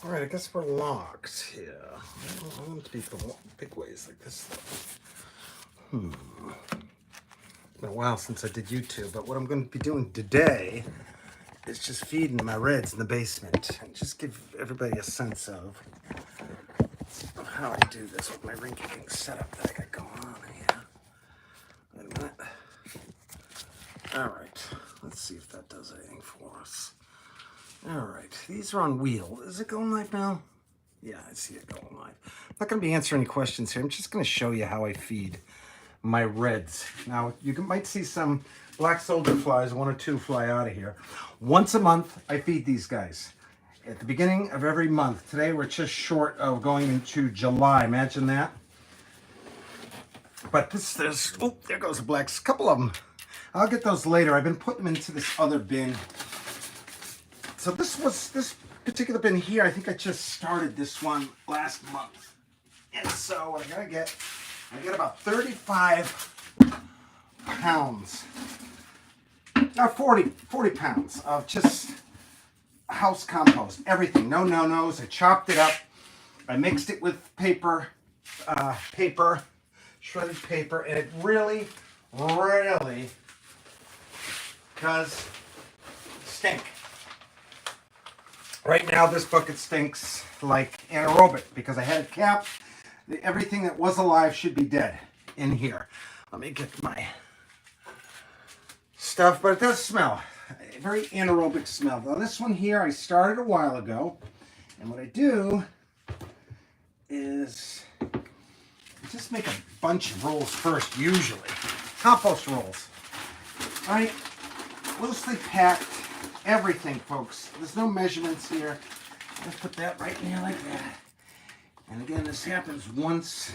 All right, I guess we're locked. Yeah, I want to be big ways like this though. It's been a while since I did YouTube, but what I'm going to be doing today is just feeding my reds in the basement and just give everybody a sense of how I do this with my ring kicking setup that I got going on here. Wait a minute. All right, let's see if that does anything for us. All right, these are on wheel. Is it going live now? Yeah, I see it going live. I'm not going to be answering any questions here. I'm just going to show you how I feed my reds. Now, might see some black soldier flies, one or two fly out of here. Once a month, I feed these guys. At the beginning of every month. Today, we're just short of going into July. Imagine that. But there goes the blacks. A couple of them. I'll get those later. I've been putting them into this other bin. So this particular bin here, I think I just started this one last month. And so I get about 35 pounds, 40 pounds of just house compost. Everything, no no-nos. I chopped it up. I mixed it with shredded paper, and it really does stink. Right now, this bucket stinks like anaerobic because I had it capped. Everything that was alive should be dead in here. Let me get my stuff, but it does smell. A very anaerobic smell. Now, this one here, I started a while ago, and what I do is just make a bunch of rolls first, usually. Compost rolls. All right? Loosely packed. Everything, folks. There's no measurements here. Just put that right in here like that. And again, this happens once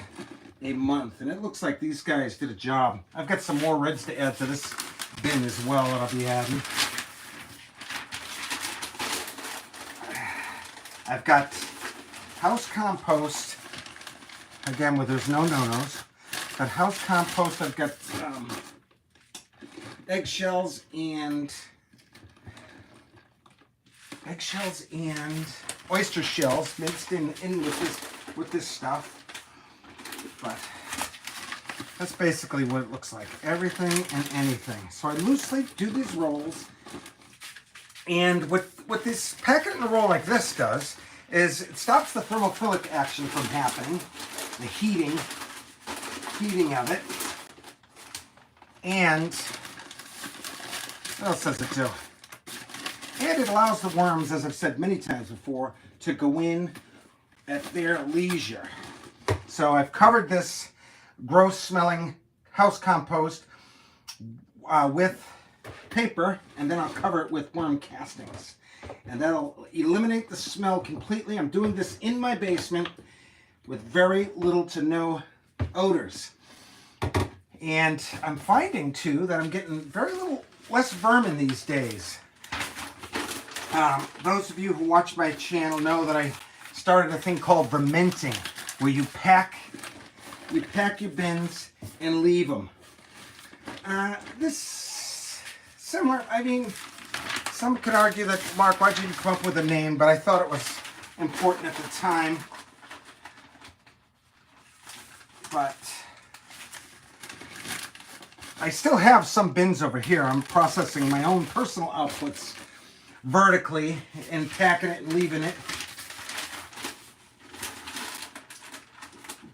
a month. And it looks like these guys did a job. I've got some more reds to add to this bin as well that I'll be adding. I've got house compost. Again, where there's no no-nos. Got house compost. I've got eggshells and oyster shells mixed in with this stuff. But that's basically what it looks like. Everything and anything. So I loosely do these rolls. And what this packet in a roll like this does is it stops the thermophilic action from happening, the heating of it. And what else does it do? And it allows the worms, as I've said many times before, to go in at their leisure. So I've covered this gross smelling house compost with paper, and then I'll cover it with worm castings. And that'll eliminate the smell completely. I'm doing this in my basement with very little to no odors. And I'm finding too that I'm getting very little less vermin these days. Those of you who watch my channel know that I started a thing called verminting, where you pack your bins and leave them. This similar. I mean, some could argue that, Mark, why did you come up with a name? But I thought it was important at the time. But I still have some bins over here. I'm processing my own personal outputs vertically and packing it and leaving it.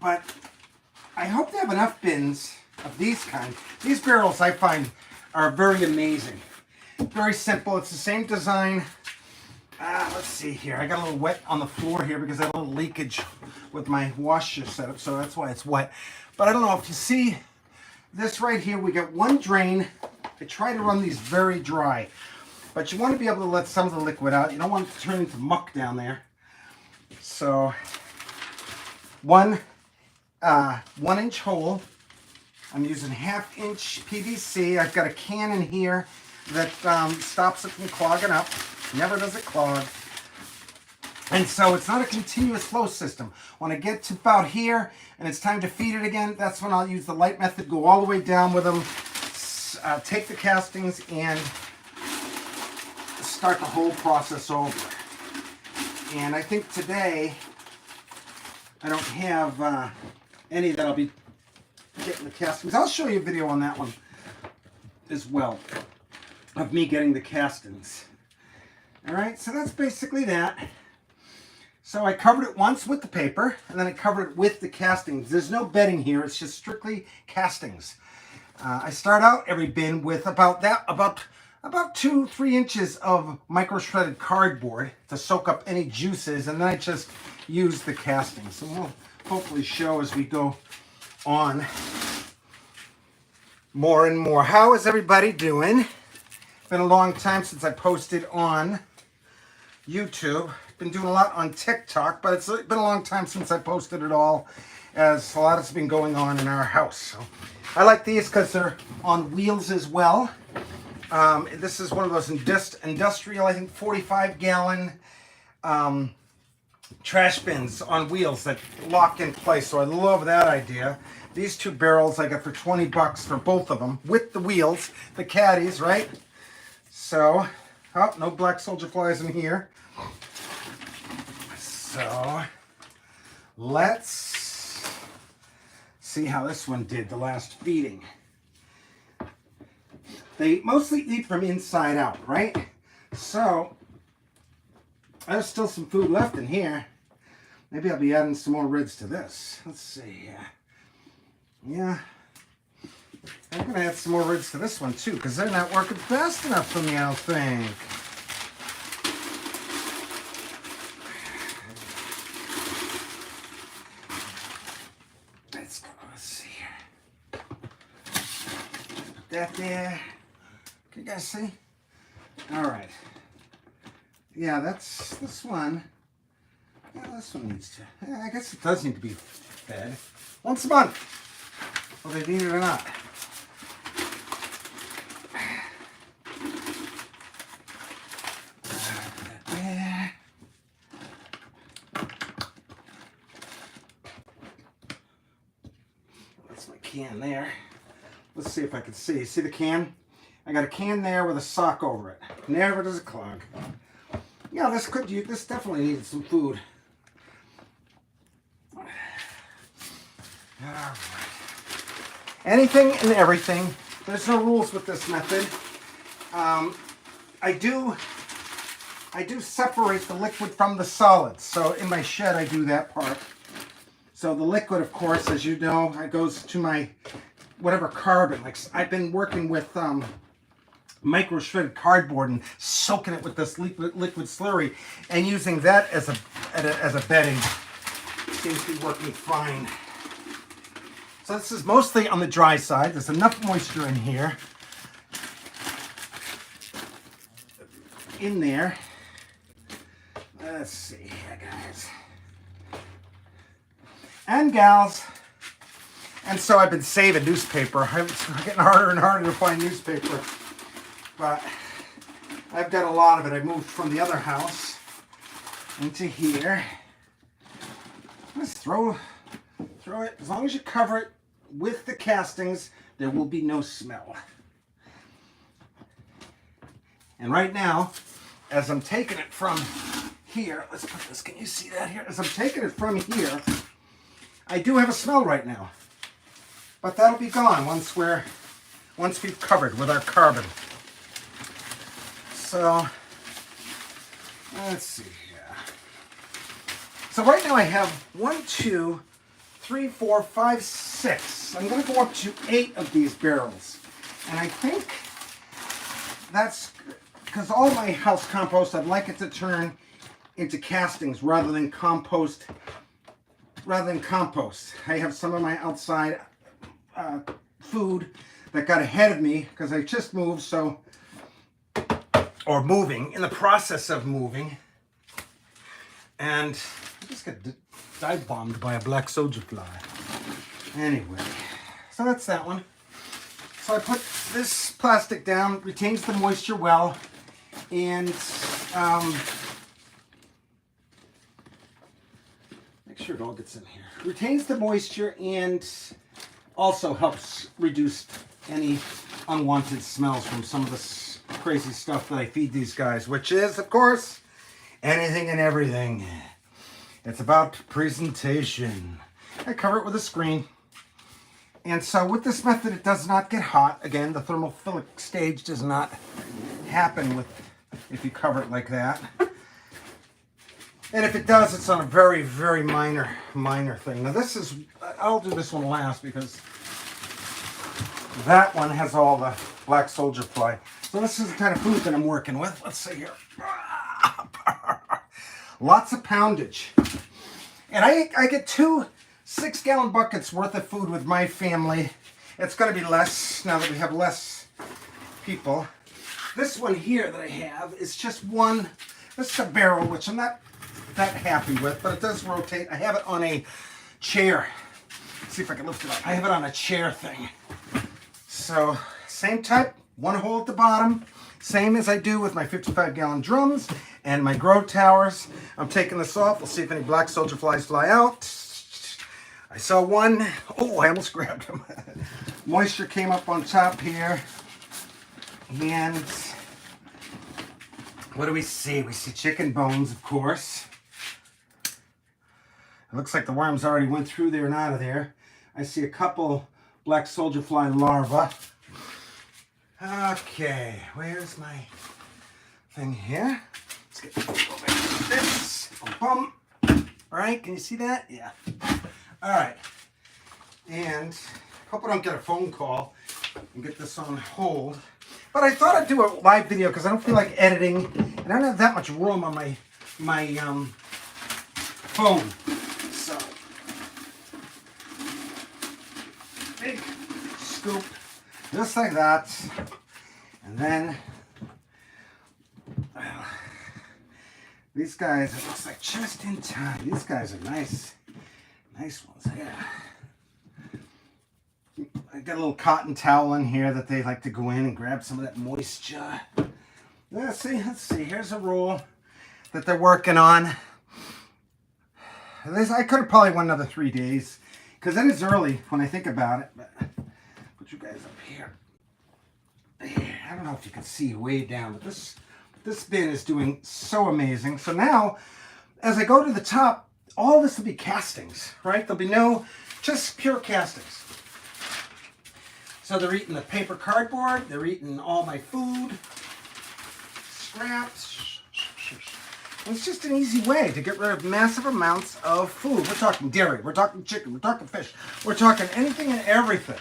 But I hope to have enough bins of these kind. These barrels I find are very amazing. Very simple. It's the same design. Let's see here. I got a little wet on the floor here because I have a little leakage with my washer setup, so that's why it's wet. But I don't know if you see this right here. We got one drain. I try to run these very dry. But you want to be able to let some of the liquid out. You don't want it to turn into muck down there. So, 1 inch hole. I'm using 1/2 inch PVC. I've got a can in here that stops it from clogging up. Never does it clog. And so it's not a continuous flow system. When I get to about here and it's time to feed it again, that's when I'll use the light method, go all the way down with them, take the castings and start the whole process over. And I think today I don't have any that I'll be getting the castings. I'll show you a video on that one as well, of me getting the castings. All right, so that's basically that. So I covered it once with the paper, and then I covered it with the castings. There's no bedding here, it's just strictly castings. I start out every bin with about 2-3 inches of micro shredded cardboard to soak up any juices, and then I just use the castings. So we'll hopefully show as we go on more and more. How is everybody doing? Been a long time since I posted on YouTube. Been doing a lot on TikTok, but it's been a long time since I posted it all, as a lot has been going on in our house. So I like these because they're on wheels as well. This is one of those industrial, I think 45-gallon trash bins on wheels that lock in place. So I love that idea. These 2 barrels I got for 20 bucks for both of them with the wheels, the caddies, right? So, oh, no black soldier flies in here. So, let's see how this one did the last feeding. They mostly eat from inside out, right? So, there's still some food left in here. Maybe I'll be adding some more rids to this. Let's see. Yeah. I'm going to add some more rids to this one too, because they're not working fast enough for me, I don't think. Let's see here. Put that there. Can you guys see? All right. Yeah, that's this one. Yeah, this one needs to. Yeah, I guess it does need to be fed once a month, whether they need it or not. There. That's my can there. Let's see if I can see. See the can? I got a can there with a sock over it. Never does it clog. Yeah, this definitely needed some food. All right. Anything and everything. There's no rules with this method. I do separate the liquid from the solids. So in my shed, I do that part. So the liquid, of course, as you know, it goes to my whatever carbon. Like I've been working with micro shredded cardboard and soaking it with this liquid slurry and using that as a bedding. Seems to be working fine. So this is mostly on the dry side. There's enough moisture in here. In there. Let's see here, guys. And gals. And so I've been saving newspaper. It's getting harder and harder to find newspaper. But I've got a lot of it. I moved from the other house into here. Just throw it. As long as you cover it with the castings, there will be no smell. And right now, as I'm taking it from here, let's put this, can you see that here? As I'm taking it from here, I do have a smell right now. But that'll be gone once we've covered with our carbon. So, let's see here. So right now I have 1, 2, 3, 4, 5, 6. I'm going to go up to 8 of these barrels. And I think that's because all my house compost, I'd like it to turn into castings rather than compost. I have some of my outside food that got ahead of me because I just moved, or moving, in the process of moving. And I just got dive bombed by a black soldier fly. Anyway, so that's that one. So I put this plastic down, retains the moisture well, and make sure it all gets in here. Retains the moisture and also helps reduce any unwanted smells from some of this crazy stuff that I feed these guys, which is, of course, anything and everything. It's about presentation. I cover it with a screen. And so with this method, it does not get hot. Again, the thermophilic stage does not happen with if you cover it like that. And if it does, it's on a very, very minor thing. Now this is, I'll do this one last because that one has all the black soldier fly. So this is the kind of food that I'm working with. Let's see here. Lots of poundage. And I get 2 6-gallon buckets worth of food with my family. It's going to be less now that we have less people. This one here that I have is just one. This is a barrel, which I'm not that happy with, but it does rotate. I have it on a chair. Let's see if I can lift it up. I have it on a chair thing. So same type, one hole at the bottom, same as I do with my 55-gallon drums and my grow towers. I'm taking this off. We'll see if any black soldier flies fly out. I saw one. Oh, I almost grabbed him. Moisture came up on top here. And what do we see? We see chicken bones, of course. It looks like the worms already went through there and out of there. I see a couple black soldier fly larvae. Okay, where's my thing here? Let's get a little bit of this. Boom. All right, can you see that? Yeah. All right. And hope I don't get a phone call and get this on hold. But I thought I'd do a live video because I don't feel like editing, and I don't have that much room on my phone. So, big scoop, just like that, and then well, these guys, it looks like just in time. These guys are nice ones. Yeah. I got a little cotton towel in here that they like to go in and grab some of that moisture. Let's see. Here's a roll that they're working on. I could have probably went another 3 days because it is early when I think about it. But put you guys up here. I don't know if you can see way down, but this bin is doing so amazing. So now, as I go to the top, all this will be castings, right? There'll be no, just pure castings. So they're eating the paper cardboard, they're eating all my food, scraps. And it's just an easy way to get rid of massive amounts of food. We're talking dairy, we're talking chicken, we're talking fish, we're talking anything and everything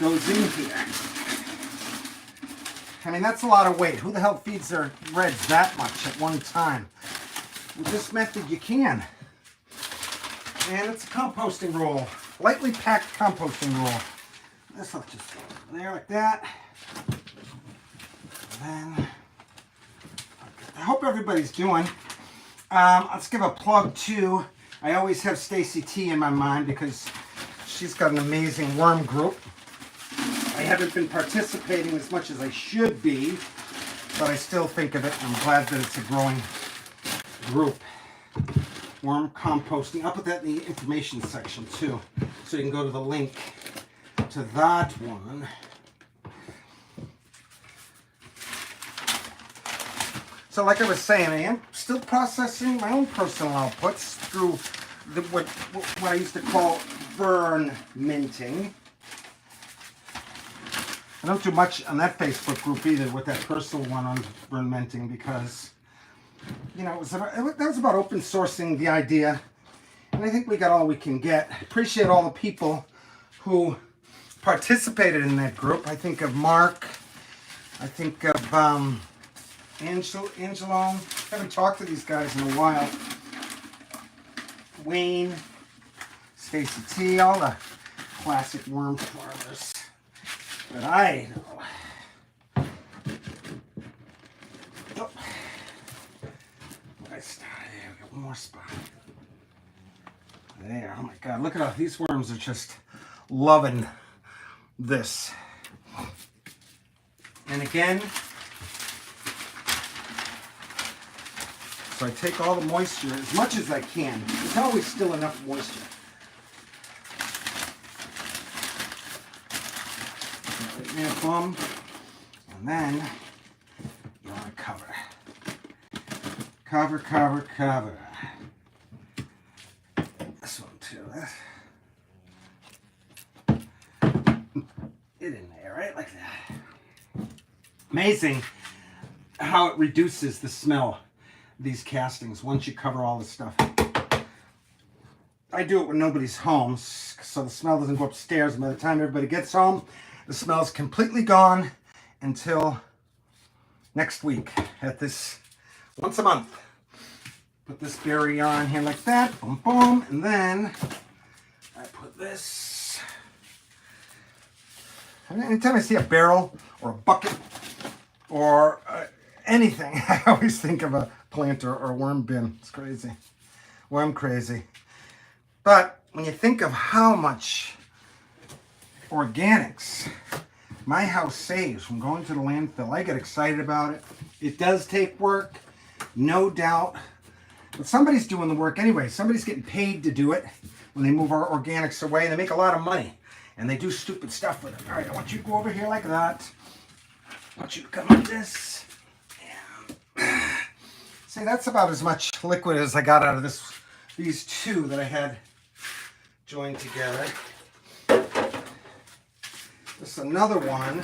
goes in here. I mean, that's a lot of weight. Who the hell feeds their reds that much at one time? With this method, you can. And it's a composting roll, lightly packed composting roll. This will just go there like that. And then, I hope everybody's doing. Let's give a plug to, I always have Stacy T in my mind because she's got an amazing worm group. I haven't been participating as much as I should be, but I still think of it. I'm glad that it's a growing group. Worm composting. I'll put that in the information section too, so you can go to the link to that one. So like I was saying, I am still processing my own personal outputs through what I used to call burn minting. I don't do much on that Facebook group either with that personal one on burn minting because, you know, that was about open sourcing the idea, and I think we got all we can get. Appreciate all the people who participated in that group. I think of Mark. I think of Angelo. Haven't talked to these guys in a while. Wayne, Stacy T, all the classic worm farmers that I know. Oh. I started there. We got one more spot. There. Oh my God! Look at all these worms are just loving this. And again, so I take all the moisture as much as I can. There's always still enough moisture. Right there, boom. And then you want to cover. Cover, cover, cover. This one too. Get in there, right? Like that. Amazing how it reduces the smell of these castings once you cover all this stuff. I do it when nobody's home, so the smell doesn't go upstairs. And by the time everybody gets home, the smell's completely gone until next week at this once a month. Put this berry on here like that, boom, boom, and then I put this. And anytime I see a barrel or a bucket or anything, I always think of a planter or a worm bin. It's crazy. Worm crazy. But when you think of how much organics my house saves from going to the landfill, I get excited about it. It does take work, no doubt. But somebody's doing the work anyway. Somebody's getting paid to do it when they move our organics away. And they make a lot of money. And they do stupid stuff with it. All right, I want you to go over here like that. I want you to come like this. And see, that's about as much liquid as I got out of these two that I had joined together. This is another one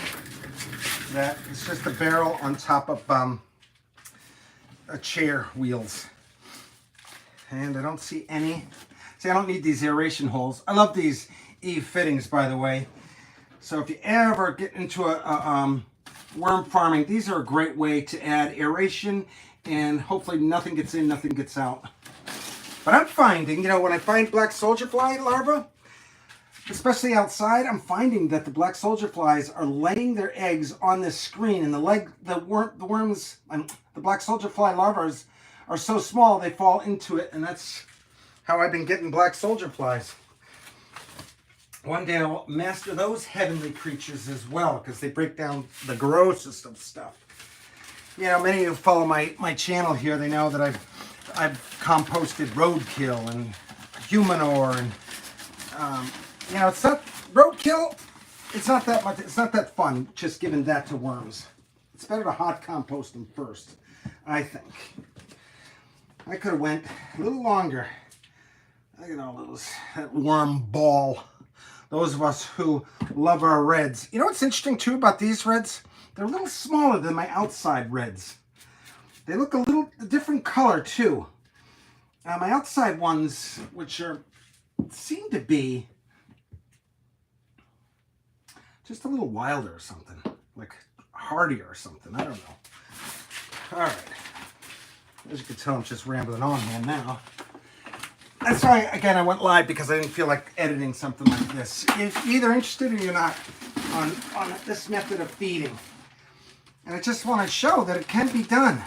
that is just a barrel on top of a chair wheels. And I don't see any. See, I don't need these aeration holes. I love these Eve fittings, by the way. So if you ever get into a worm farming, these are a great way to add aeration, and hopefully nothing gets in, nothing gets out. But I'm finding, when I find black soldier fly larvae, especially outside, I'm finding that the black soldier flies are laying their eggs on this screen, and the black soldier fly larvae are so small they fall into it, and that's how I've been getting black soldier flies. One day I'll master those heavenly creatures as well, because they break down the grossest of stuff. Many of you who follow my channel here, they know that I've composted roadkill and humanure, and it's not roadkill. It's not that much. It's not that fun just giving that to worms. It's better to hot compost them first, I think. I could have went a little longer. That worm ball. Those of us who love our reds. What's interesting too about these reds? They're a little smaller than my outside reds. They look a little different color too. My outside ones, which seem to be just a little wilder or something, like hardier or something. I don't know. All right. As you can tell, I'm just rambling on here now. That's why, again, I went live, because I didn't feel like editing something like this. If you're either interested or you're not on this method of feeding. And I just want to show that it can be done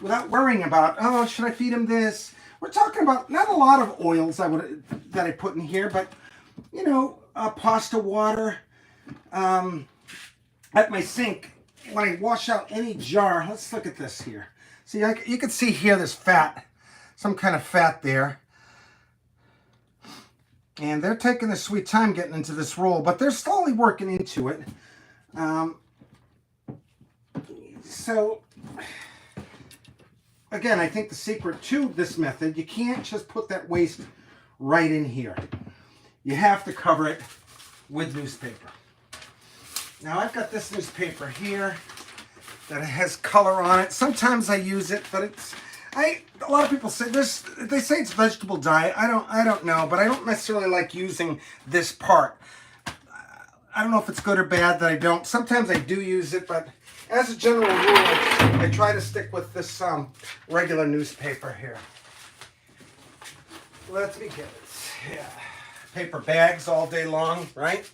without worrying about, oh, should I feed him this? We're talking about not a lot of oils that I put in here, but, pasta water at my sink. When I wash out any jar, let's look at this here. See, you can see here there's fat. Some kind of fat there. And they're taking their sweet time getting into this roll, but they're slowly working into it. So, again, I think the secret to this method, you can't just put that waste right in here. You have to cover it with newspaper. Now, I've got this newspaper here that has color on it. Sometimes I use it, but a lot of people say they say it's vegetable dye. I don't know, but I don't necessarily like using this part. I don't know if it's good or bad that I don't. Sometimes I do use it, but as a general rule, I try to stick with this regular newspaper here. Let's begin. Yeah. Paper bags all day long, right?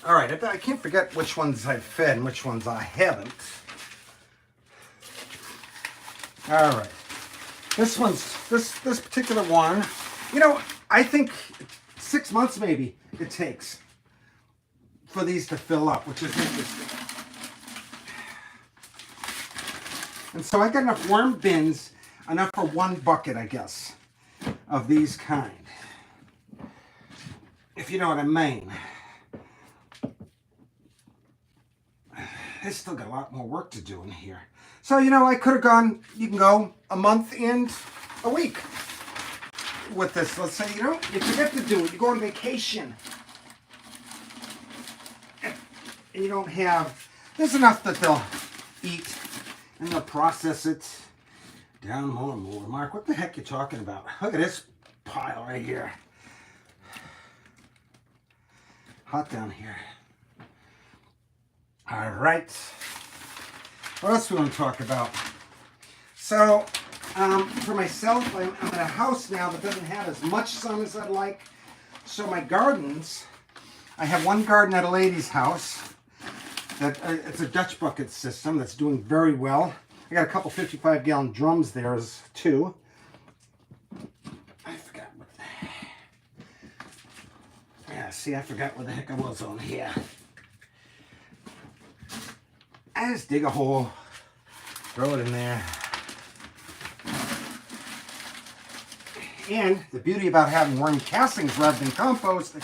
All right, I can't forget which ones I've fed and which ones I haven't. All right, this particular one, I think 6 months maybe it takes for these to fill up, which is interesting. And so I got enough worm bins, enough for one bucket, I guess, of these kind, if you know what I mean. I still got a lot more work to do in here. So, you know, I could have gone, you can go a month and a week with this. Let's say, you know, you forget to do it. You go on vacation. And you don't have, there's enough that they'll eat and they'll process it down more and more. Mark, what the heck are you talking about? Look at this pile right here. Hot down here. All right. What else do we want to talk about? So, for myself, I'm in a house now that doesn't have as much sun as I'd like. So my gardens, I have one garden at a lady's house. That it's a Dutch bucket system that's doing very well. I got a couple 55-gallon drums there too. I forgot what the... Yeah, see, I forgot what the heck I was on here. I just dig a hole, throw it in there. And the beauty about having worm castings rather than compost,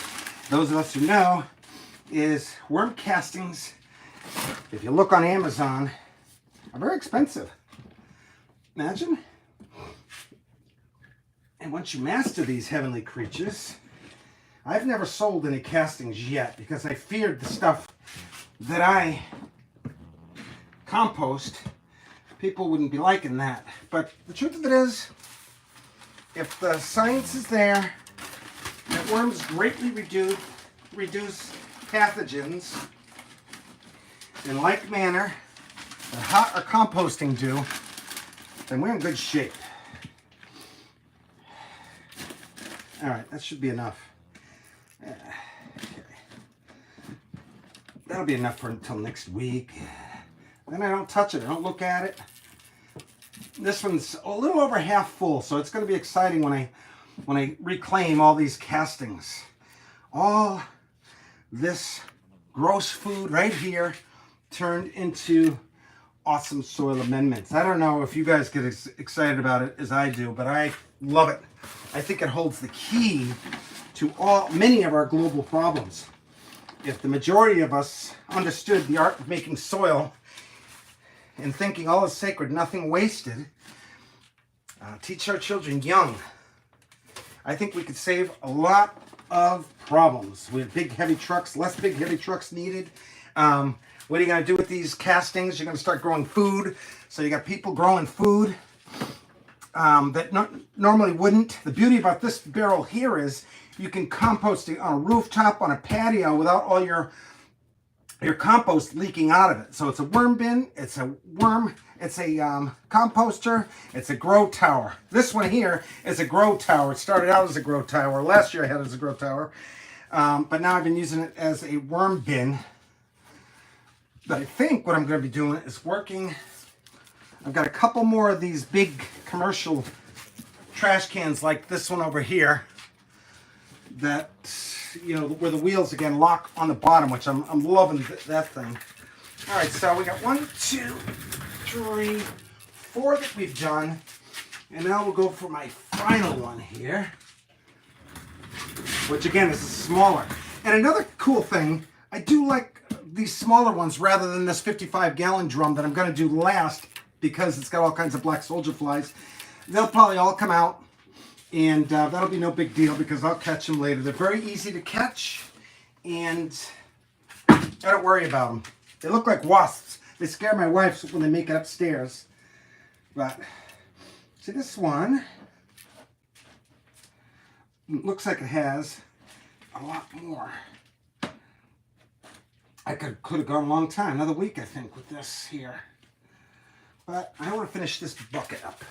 those of us who know, is worm castings, if you look on Amazon, are very expensive. Imagine. And once you master these heavenly creatures, I've never sold any castings yet because I feared the stuff that I compost, people wouldn't be liking that. But the truth of it is, if the science is there, that worms greatly reduce pathogens in like manner that hot or composting do, then we're in good shape. All right, that should be enough. Okay. That'll be enough for until next week. Then I don't touch it. I don't look at it. This one's a little over half full, so it's going to be exciting when I reclaim all these castings. All this gross food right here turned into awesome soil amendments. I don't know if you guys get excited about it as I do, but I love it. I think it holds the key to many of our global problems. If the majority of us understood the art of making soil and thinking all is sacred, nothing wasted, teach our children young, I think we could save a lot of problems. We have big heavy trucks, less big heavy trucks needed. What are you going to do with these castings? You're going to start growing food. So you got people growing food that normally wouldn't. The beauty about this barrel here is you can compost it on a rooftop, on a patio, without all your compost leaking out of it. So it's a worm bin, it's a composter, it's a grow tower. This one here is a grow tower. It started out as a grow tower. Last year I had it as a grow tower. But now I've been using it as a worm bin. But I think what I'm going to be doing is working. I've got a couple more of these big commercial trash cans like this one over here that, you know, where the wheels again lock on the bottom, which I'm loving that thing. All right, so we got 1, 2, 3, 4 that we've done, and now we'll go for my final one here, which again is smaller. And another cool thing, I do like these smaller ones rather than this 55-gallon drum that I'm going to do last because it's got all kinds of black soldier flies. They'll probably all come out. And that'll be no big deal because I'll catch them later. They're very easy to catch, and I don't worry about them. They look like wasps. They scare my wife when they make it upstairs. But, see this one, looks like it has a lot more. I could have gone a long time, another week I think with this here. But I want to finish this bucket up.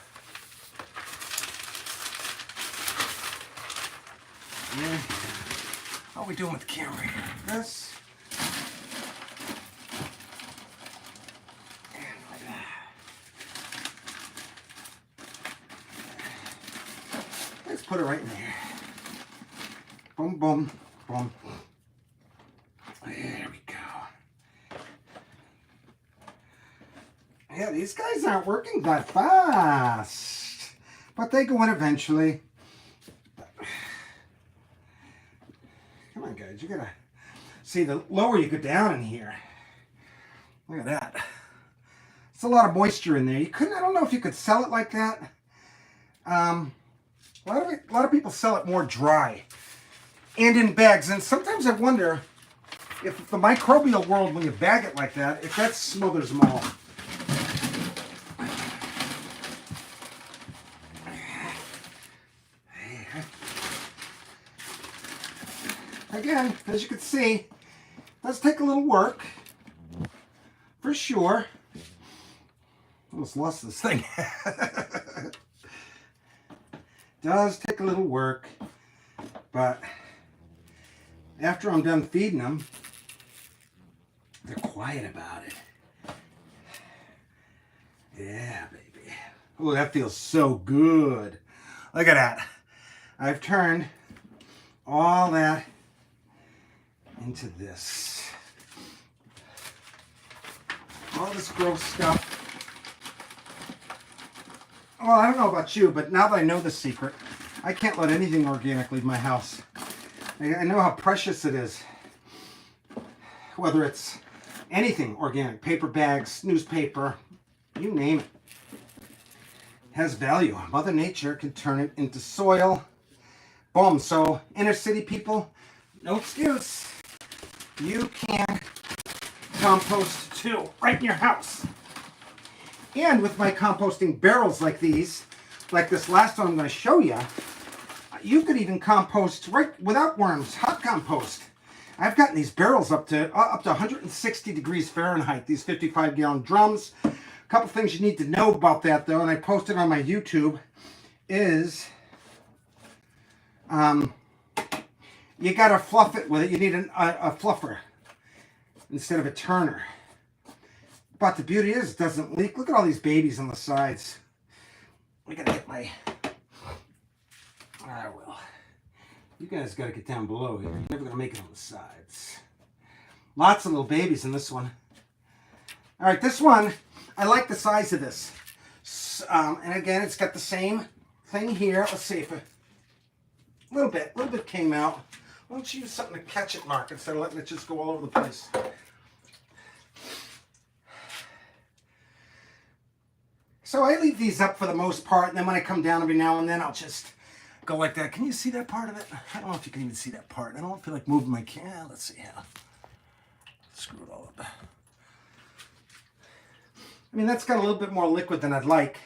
Yeah. How are we doing with the camera here? This. And like that. Let's put it right in there. Boom, boom, boom. There we go. Yeah, these guys aren't working that fast. But they go in eventually. Come on, guys, you gotta see, the lower you go down in here, Look at that. It's a lot of moisture in there. I don't know if you could sell it like that. A lot of people sell it more dry and in bags. And sometimes I wonder if the microbial world, when you bag it like that, if that smothers them all. Again, as you can see, it does take a little work, for sure. Almost lost this thing. Does take a little work, but after I'm done feeding them, they're quiet about it. Yeah, baby. Oh, that feels so good. Look at that. I've turned all that into this. All this gross stuff. Well, I don't know about you, but now that I know the secret, I can't let anything organic leave my house. I know how precious it is. Whether it's anything organic, paper bags, newspaper, you name it. Has value. Mother Nature can turn it into soil. Boom. So inner city people, no excuse. You can compost too, right in your house. And with my composting barrels like these, like this last one I'm going to show you, you could even compost right without worms, hot compost. I've gotten these barrels up to 160 degrees Fahrenheit, these 55-gallon drums. A couple things you need to know about that, though, and I posted on my YouTube, is you got to fluff it with it. You need a fluffer instead of a turner. But the beauty is it doesn't leak. Look at all these babies on the sides. I gotta get my... I will. You guys gotta get down below here. You're never gonna make it on the sides. Lots of little babies in this one. All right, this one, I like the size of this. And again, it's got the same thing here. Let's see if a little bit came out. Why don't you use something to catch it, Mark, instead of letting it just go all over the place? So I leave these up for the most part, and then when I come down every now and then, I'll just go like that. Can you see that part of it? I don't know if you can even see that part. I don't feel like moving my camera. Let's see how. Screw it all up. I mean, that's got a little bit more liquid than I'd like.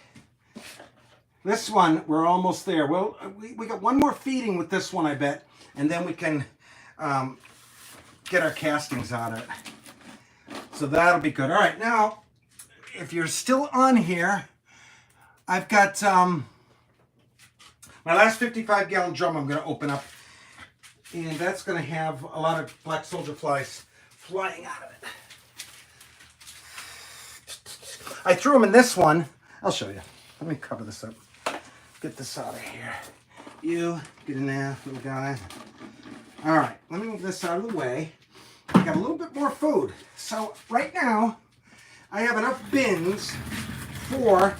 This one, we're almost there. Well, we got one more feeding with this one, I bet, and then we can get our castings on it. So that'll be good. All right, now, if you're still on here, I've got my last 55-gallon drum I'm going to open up, and that's going to have a lot of black soldier flies flying out of it. I threw them in this one. I'll show you. Let me cover this up. Get this out of here. You, get in there, little guy. All right, let me move this out of the way. I got a little bit more food. So right now, I have enough bins for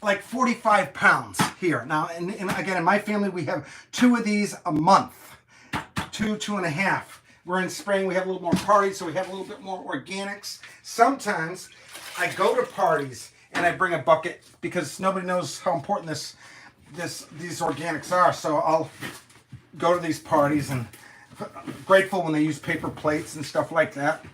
like 45 pounds here. Now, and again, in my family, we have 2 of these a month. 2.5. We're in spring, we have a little more parties, so we have a little bit more organics. Sometimes I go to parties and I bring a bucket because nobody knows how important these organics are. So I'll go to these parties and I'm grateful when they use paper plates and stuff like that,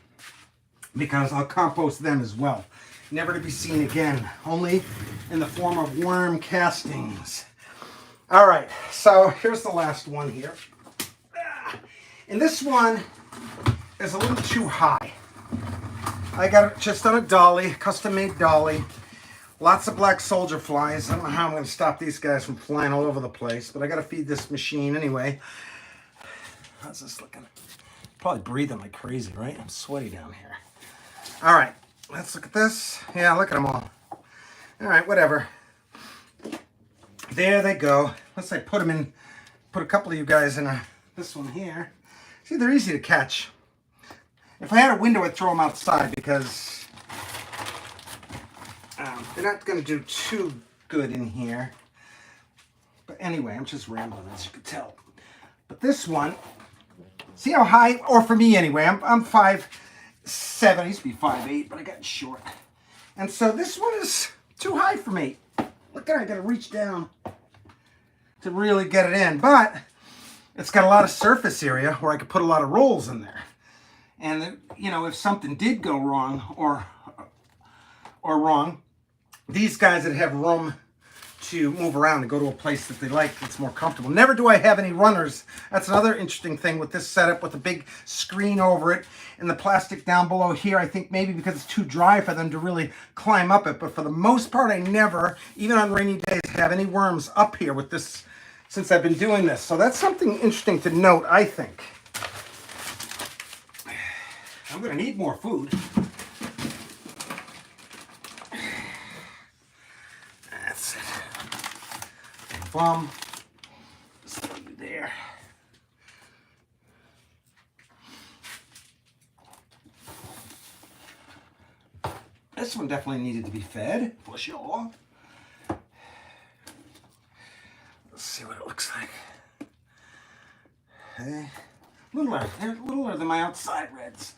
because I'll compost them as well. Never to be seen again, only in the form of worm castings. All right, so here's the last one here. And this one is a little too high. I got it just on a dolly, custom-made dolly. Lots of black soldier flies. I don't know how I'm going to stop these guys from flying all over the place, but I got to feed this machine anyway. How's this looking? Probably breathing like crazy, right? I'm sweaty down here. All right, let's look at this. Yeah, look at them all. All right, whatever. There they go. Let's say put a couple of you guys in this one here. See, they're easy to catch. If I had a window, I'd throw them outside because they're not going to do too good in here. But anyway, I'm just rambling, as you can tell. But this one, see how high, or for me anyway, I'm 5'6", 5'7". I used to be 5'8", but I got short. And so this one is too high for me. Look at it, I gotta reach down to really get it in. But it's got a lot of surface area where I could put a lot of rolls in there. And you know, if something did go wrong or wrong, these guys that have room to move around and go to a place that they like that's more comfortable. Never do I have any runners. That's another interesting thing with this setup with a big screen over it and the plastic down below here. I think maybe because it's too dry for them to really climb up it, but for the most part I never, even on rainy days, have any worms up here with this since I've been doing this. So that's something interesting to note, I think. I'm going to need more food. That's it. Bum. Just put you there. This one definitely needed to be fed, for sure. Let's see what it looks like. Okay. They're littler than my outside reds.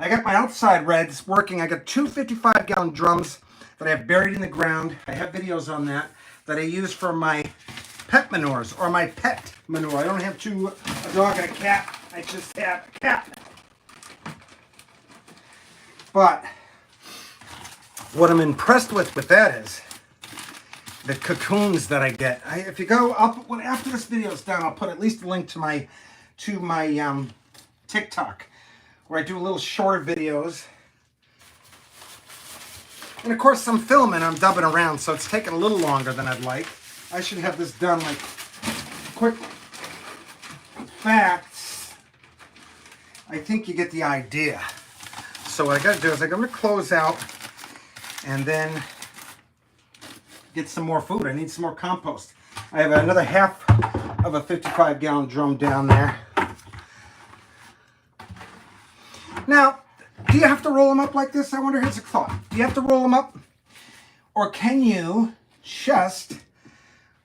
I got my outside reds working. I got two 55-gallon drums that I have buried in the ground. I have videos on that I use for my pet manures or my pet manure. I don't have a dog and a cat. I just have a cat. But what I'm impressed with that is the cocoons that I get. If you go up after this video is done, I'll put at least a link to my TikTok, where I do little shorter videos. And of course I'm filming, I'm dubbing around, so it's taking a little longer than I'd like. I should have this done like quick. In fact, I think you get the idea. So what I gotta do is I'm gonna close out and then get some more food. I need some more compost. I have another half of a 55-gallon drum down there. Now, do you have to roll them up like this? I wonder, here's a thought. Do you have to roll them up? Or can you just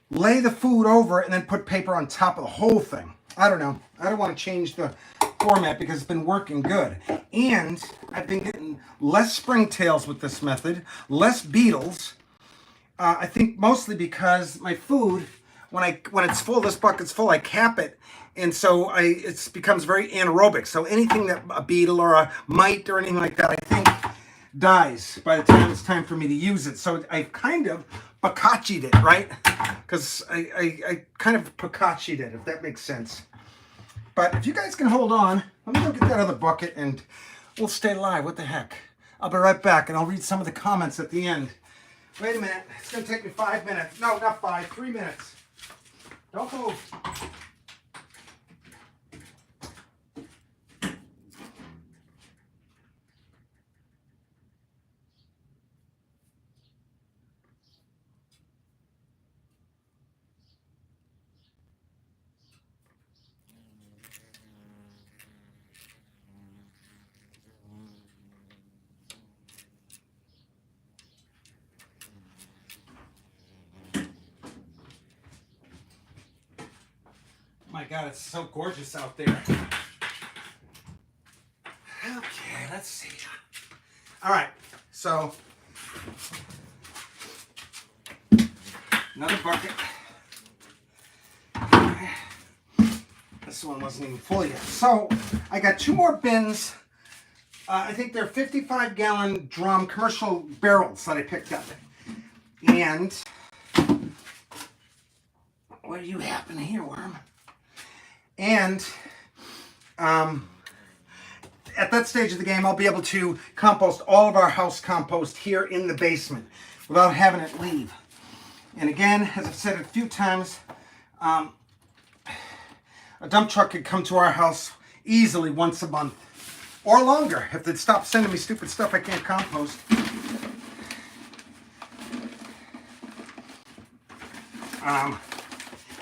lay the food over it and then put paper on top of the whole thing? I don't know. I don't want to change the format because it's been working good. And I've been getting less springtails with this method, less beetles. I think mostly because my food, when it's full, this bucket's full, I cap it. And so it becomes very anaerobic. So anything that a beetle or a mite or anything like that, I think dies by the time it's time for me to use it. So I kind of boccacci'd it, right? Because I kind of boccacci'd it, if that makes sense. But if you guys can hold on, let me go get that other bucket and we'll stay live. What the heck? I'll be right back and I'll read some of the comments at the end. Wait a minute. It's going to take me 5 minutes. No, not 5. 3 minutes. Don't move. My God, it's so gorgeous out there. Okay, let's see. All right, so another bucket. This one wasn't even full yet. So I got 2 more bins. I think they're 55-gallon drum commercial barrels that I picked up. And what do you happen here, worm? And at that stage of the game, I'll be able to compost all of our house compost here in the basement without having it leave. And again, as I've said a few times, a dump truck could come to our house easily once a month or longer if they'd stop sending me stupid stuff I can't compost.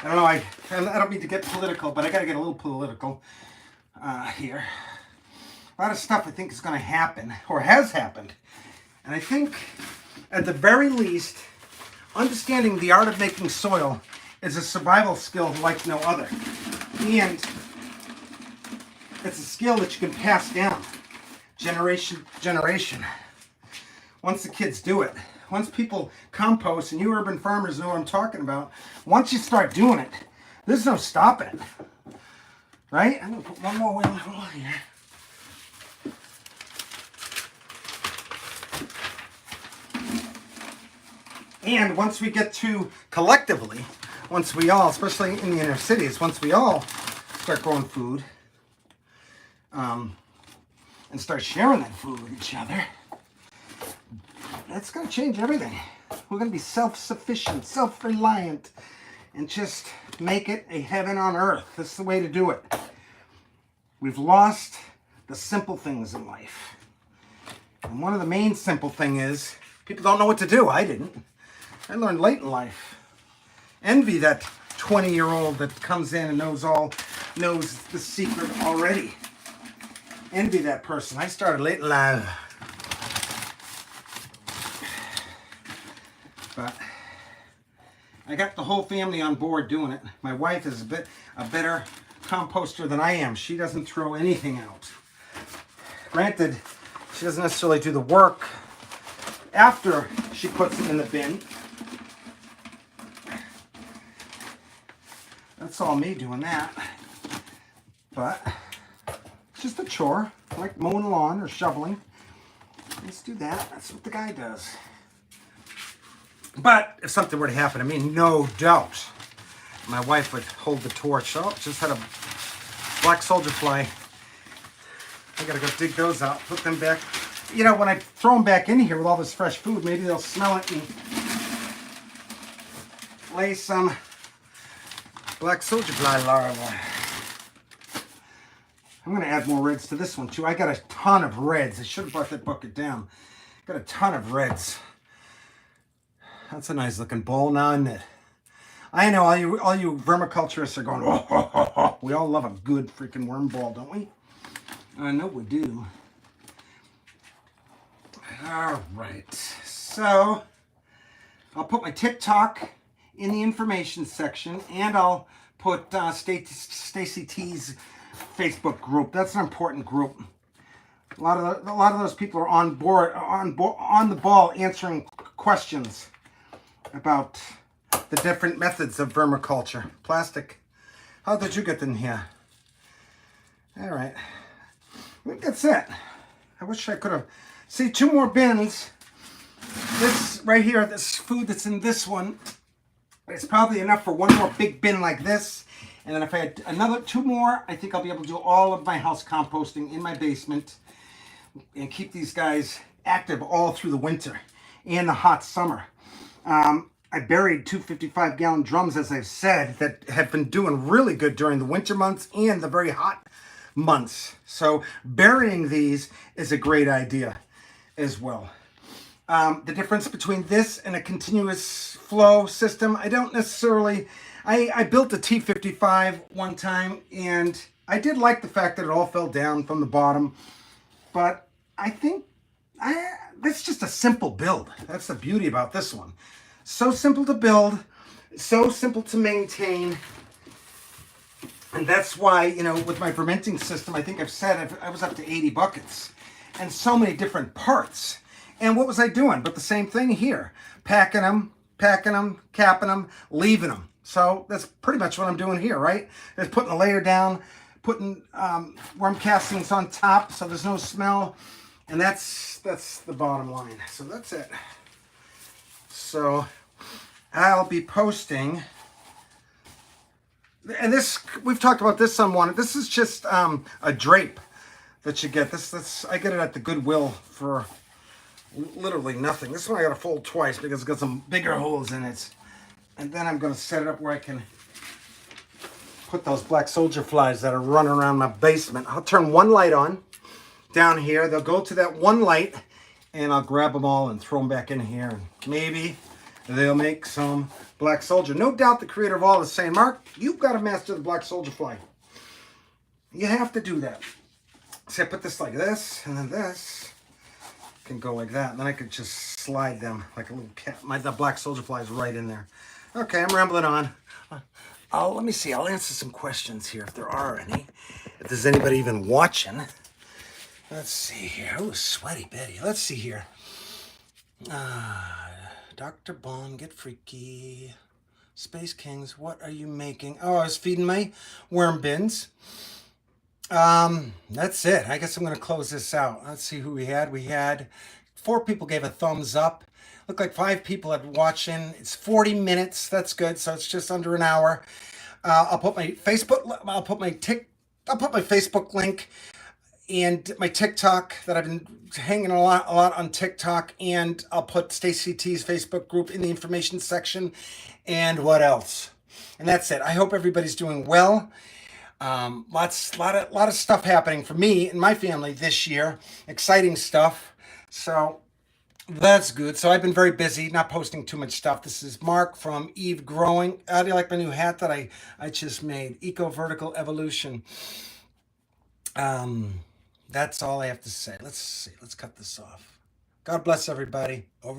I don't know, I don't mean to get political, but I got to get a little political here. A lot of stuff I think is going to happen, or has happened. And I think, at the very least, understanding the art of making soil is a survival skill like no other. And it's a skill that you can pass down generation. Once the kids do it, once people compost, and you urban farmers know what I'm talking about, once you start doing it, there's no stopping it. Right? I'm going to put one more wheel here. And once we get to, collectively, once we all, especially in the inner cities, once we all start growing food, and start sharing that food with each other, that's going to change everything. We're going to be self-sufficient, self-reliant, and just make it a heaven on earth. That's the way to do it. We've lost the simple things in life. And one of the main simple things is people don't know what to do. I didn't. I learned late in life. Envy that 20-year-old that comes in and knows the secret already. Envy that person. I started late in life. But I got the whole family on board doing it. My wife is a better composter than I am. She doesn't throw anything out. Granted, she doesn't necessarily do the work after she puts it in the bin. That's all me doing that. But it's just a chore, like mowing the lawn or shoveling. Let's do that. That's what the guy does. But if something were to happen to me, no doubt, my wife would hold the torch. Oh, just had a black soldier fly. I gotta go dig those out, put them back. You know, when I throw them back in here with all this fresh food, maybe they'll smell it and lay some black soldier fly larvae. I'm gonna add more reds to this one too. I got a ton of reds. I should have brought that bucket down. Got a ton of reds. That's a nice looking bowl now, isn't it? I know all you vermiculturists are going, oh, oh, oh, oh. We all love a good freaking worm ball, don't we? I know we do. All right, so I'll put my TikTok in the information section, and I'll put Stacy T's Facebook group. That's an important group. A lot of those people are on the ball, answering questions about the different methods of vermiculture. Plastic. How did you get in here? All right. I think that's it. I wish I could have. See, 2 more bins. This right here, this food that's in this one, it's probably enough for 1 more big bin like this. And then if I had another 2 more, I think I'll be able to do all of my house composting in my basement and keep these guys active all through the winter and the hot summer. I buried 2 55-gallon drums, as I've said, that have been doing really good during the winter months and the very hot months. So burying these is a great idea as well. The difference between this and a continuous flow system, I don't necessarily... I built a T55 one time, and I did like the fact that it all fell down from the bottom, but I think that's just a simple build. That's the beauty about this one. So simple to build, so simple to maintain, and that's why, you know, with my fermenting system, I think I've said I was up to 80 buckets and so many different parts. And what was I doing? But the same thing here, packing them, capping them, leaving them. So that's pretty much what I'm doing here, right? Just putting a layer down, putting worm castings on top so there's no smell, and that's the bottom line. So that's it. So I'll be posting, and this, we've talked about this on one. This is just a drape that you get. This I get it at the Goodwill for literally nothing. This one I got to fold twice because it's got some bigger holes in it. And then I'm going to set it up where I can put those black soldier flies that are running around my basement. I'll turn one light on down here. They'll go to that one light, and I'll grab them all and throw them back in here. And maybe they'll make some black soldier. No doubt the creator of all is saying, Mark, you've got to master the black soldier fly. You have to do that. See, I put this like this, and then this can go like that. And then I could just slide them like a little cat. The black soldier fly is right in there. Okay, I'm rambling on. Let me see. I'll answer some questions here if there are any. If there's anybody even watching. Let's see here. Oh, sweaty Betty. Let's see here. Dr. Bond, get freaky. Space Kings, what are you making? Oh, I was feeding my worm bins. That's it. I guess I'm going to close this out. Let's see who we had. We had 4 people gave a thumbs up. Looked like 5 people had watching. It's 40 minutes. That's good. So it's just under an hour. I'll put my Facebook. I'll put my Facebook link and my TikTok that I've been hanging a lot on TikTok, and I'll put Stacy T's Facebook group in the information section. And what else? And that's it. I hope everybody's doing well. Lot of stuff happening for me and my family this year. Exciting stuff. So that's good. So I've been very busy, not posting too much stuff. This is Mark from Eve Growing. How do you like my new hat that I just made? Eco Vertical Evolution. That's all I have to say. Let's see. Let's cut this off. God bless everybody. Over.